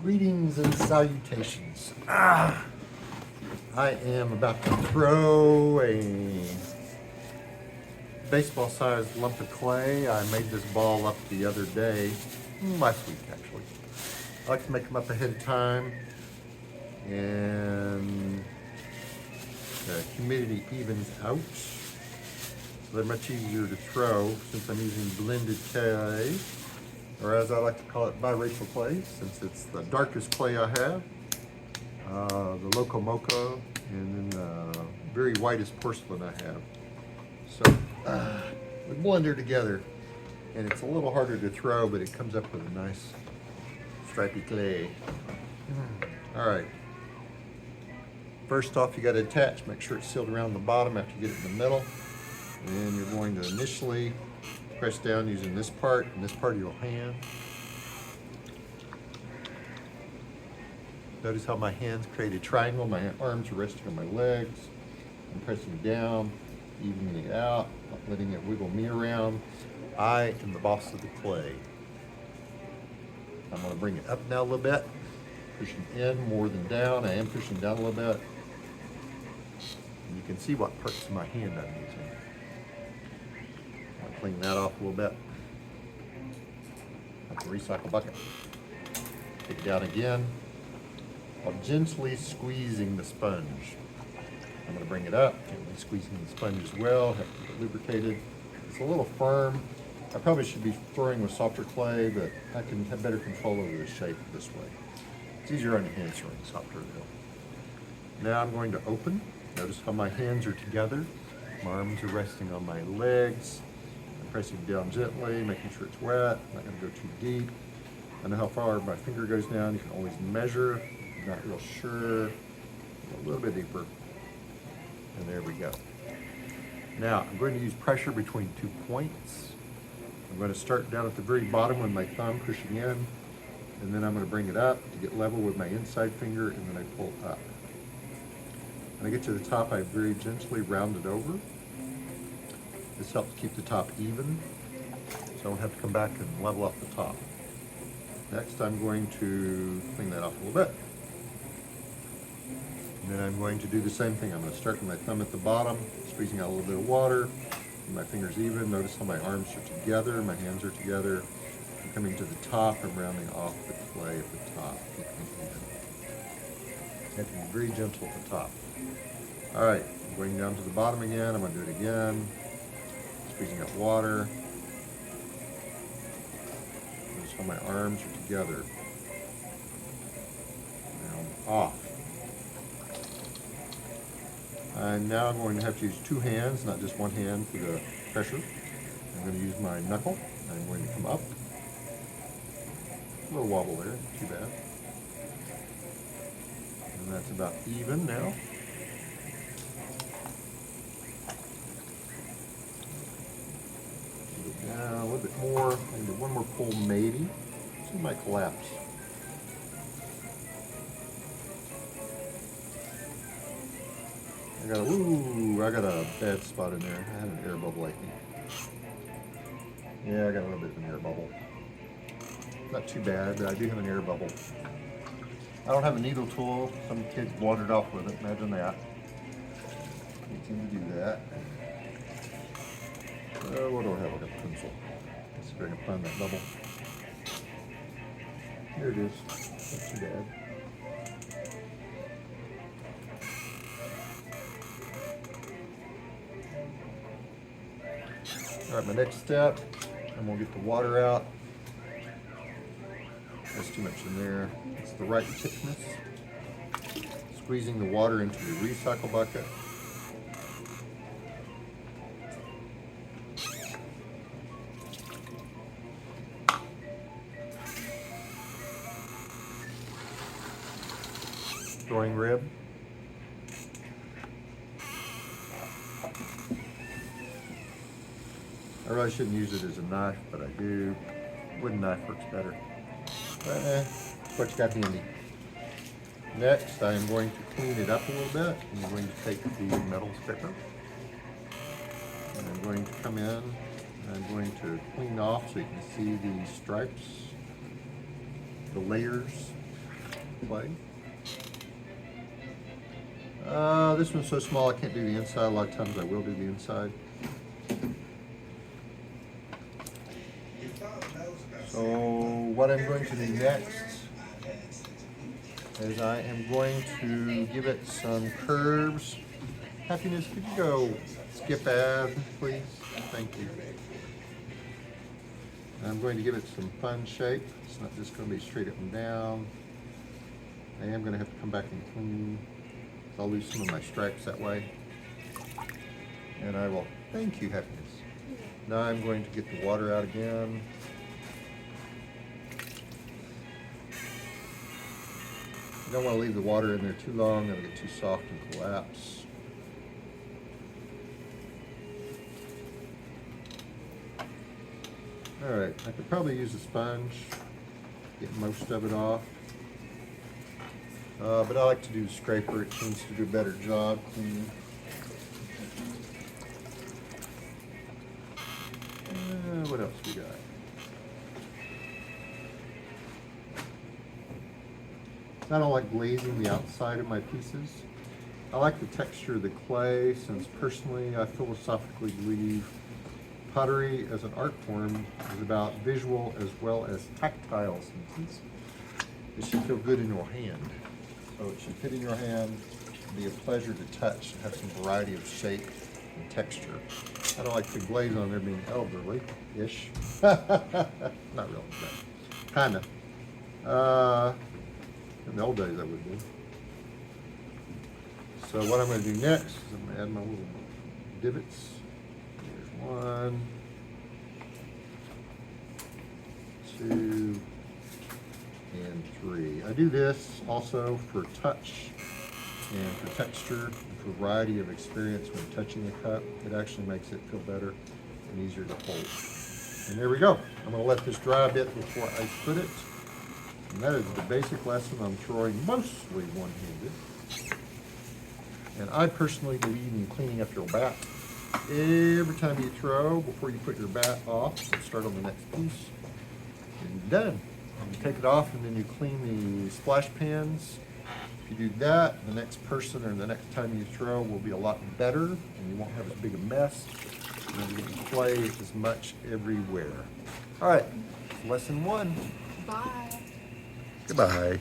Greetings and salutations. I am about to throw a baseball-sized lump of clay. I made this ball up the other day, last week actually. I like to make them up ahead of time, and the humidity evens out, so they're much easier to throw since I'm using blended clay, or as I like to call it, biracial clay, since it's the darkest clay I have, the loco mocha, and then the very whitest porcelain I have. So we blend her together, and it's a little harder to throw, but it comes up with a nice stripy clay. All right. First off, you got to attach. Make sure it's sealed around the bottom after you get it in the middle. And you're going to initially press down using this part and this part of your hand. Notice how my hands create a triangle. My arms are resting on my legs. I'm pressing down, evening it out, not letting it wiggle me around. I am the boss of the clay. I'm going to bring it up now a little bit, pushing in more than down. I am pushing down a little bit. And you can see what parts of my hand I'm using. I'll clean that off a little bit. At the recycle bucket. Take it down again while gently squeezing the sponge. I'm going to bring it up, gently squeezing the sponge as well, have to keep it lubricated. It's a little firm. I probably should be throwing with softer clay, but I can have better control over the shape this way. It's easier on your hands throwing softer though. Now I'm going to open. Notice how my hands are together. My arms are resting on my legs. I'm pressing down gently, making sure it's wet. I'm not going to go too deep. I know how far my finger goes down. You can always measure. I'm not real sure. A little bit deeper. And there we go. Now I'm going to use pressure between 2 points. I'm going to start down at the very bottom with my thumb pushing in, and then I'm going to bring it up to get level with my inside finger, and then I pull up. When I get to the top, I very gently round it over. This helps keep the top even, so I don't have to come back and level up the top. Next, I'm going to clean that off a little bit. And then I'm going to do the same thing. I'm going to start with my thumb at the bottom, squeezing out a little bit of water. My fingers even. Notice how my arms are together, my hands are together. I'm coming to the top, I'm rounding off the clay at the top. You have to be very gentle at the top. All right, I'm going down to the bottom again. I'm going to do it again. Squeezing out water. Notice how my arms are together. Round off. I'm now going to have to use 2 hands, not just 1 hand for the pressure. I'm going to use my knuckle. I'm going to come up. A little wobble there, not too bad. And that's about even now. Down a little bit more, maybe 1 more pull maybe. So it might collapse. I got a bad spot in there. I had an air bubble, I think. Yeah, I got a little bit of an air bubble. Not too bad, but I do have an air bubble. I don't have a needle tool. Some kids wandered off with it. Imagine that. Can't seem to do that. What do I have? I got a pencil. Let's see if I can find that bubble. Here it is. Not too bad. All right, my next step, I'm gonna get the water out. There's too much in there. It's the right thickness. Squeezing the water into the recycle bucket. Throwing rib. I really shouldn't use it as a knife, but I do. Wooden knife works better. It's what you got handy. Next, I am going to clean it up a little bit. I'm going to take the metal scraper. And I'm going to come in. I'm going to clean off so you can see the stripes, the layers. clay. This one's so small I can't do the inside. A lot of times I will do the inside. So what I'm going to do next is I am going to give it some curves. Happiness, could you go skip ad, please? Thank you. I'm going to give it some fun shape. It's not just going to be straight up and down. I am going to have to come back and clean. I'll lose some of my stripes that way. And I will, thank you, Happiness. Now I'm going to get the water out again. You don't want to leave the water in there too long, it'll get too soft and collapse. Alright, I could probably use a sponge, get most of it off. But I like to do the scraper, it seems to do a better job cleaning. What else we got? I don't like glazing the outside of my pieces. I like the texture of the clay, since personally I philosophically believe pottery as an art form is about visual as well as tactile senses. It should feel good in your hand. So it should fit in your hand, be a pleasure to touch, and have some variety of shape and texture. I don't like the glaze on there being elderly-ish. Not really, but kinda. In the old days I would do. So what I'm going to do next is I'm going to add my little divots. Here's 1, 2, and 3. I do this also for touch and for texture and for variety of experience when touching the cup. It actually makes it feel better and easier to hold. And there we go. I'm going to let this dry a bit before I put it. And that is the basic lesson on throwing mostly one-handed. And I personally believe in cleaning up your bat. Every time you throw, before you put your bat off and start on the next piece, you're done. And you take it off and then you clean the splash pans. If you do that, the next person or the next time you throw will be a lot better and you won't have as big a mess. And you can play as much everywhere. All right, lesson 1. Bye. Goodbye.